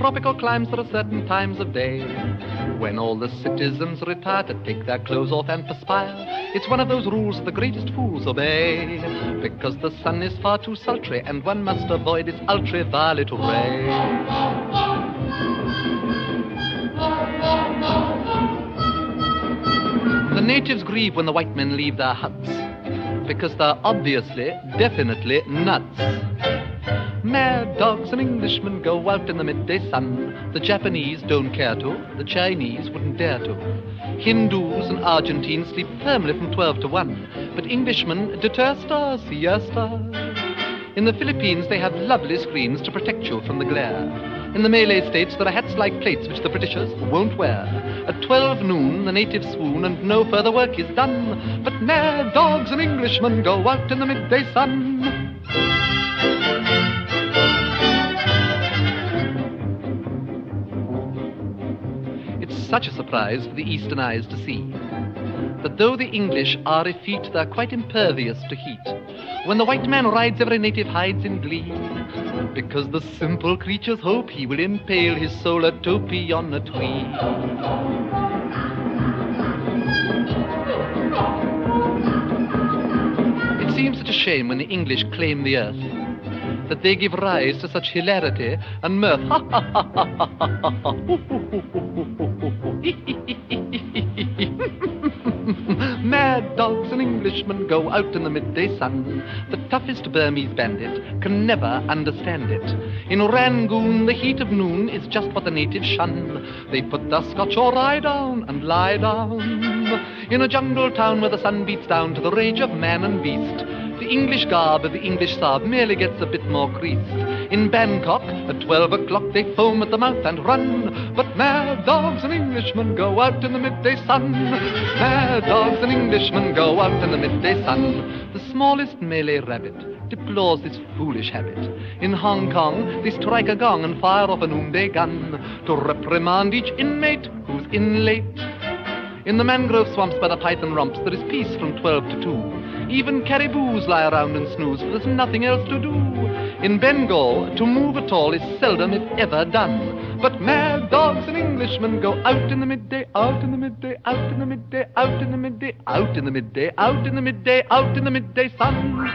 tropical climes there are certain times of day when all the citizens retire to take their clothes off and perspire. It's one of those rules the greatest fools obey, because the sun is far too sultry and one must avoid its ultraviolet ray. The natives grieve when the white men leave their huts, because they're obviously, definitely nuts. Mad dogs and Englishmen go out in the midday sun. The Japanese don't care to, the Chinese wouldn't dare to. Hindus and Argentines sleep firmly from 12 to 1, but Englishmen detesta siesta. In the Philippines they have lovely screens to protect you from the glare. In the Malay states there are hats like plates which the Britishers won't wear. At 12 noon the natives swoon and no further work is done, but mad dogs and Englishmen go out in the midday sun. It's such a surprise for the eastern eyes to see that though the English are effete, they're quite impervious to heat. When the white man rides, every native hides in glee, because the simple creatures hope he will impale his solar topee on a tree. It seems such a shame when the English claim the earth, that they give rise to such hilarity and mirth. Mad dogs and Englishmen go out in the midday sun. The toughest Burmese bandit can never understand it. In Rangoon, the heat of noon is just what the natives shun. They put their Scotch or rye down and lie down. In a jungle town where the sun beats down to the rage of man and beast, the English garb of the English Sab merely gets a bit more creased. In Bangkok, at 12 o'clock they foam at the mouth and run, but mad dogs and Englishmen go out in the midday sun. Mad dogs and Englishmen go out in the midday sun. The smallest Malay rabbit deplores this foolish habit. In Hong Kong, they strike a gong and fire off a noonday gun to reprimand each inmate who's in late. In the mangrove swamps by the python romps, there is peace from 12 to 2. Even caribous lie around and snooze, for there's nothing else to do. In Bengal, to move at all is seldom if ever done. But mad dogs and Englishmen go out in the midday, out in the midday, out in the midday, out in the midday, out in the midday, out in the midday, out in the midday sun.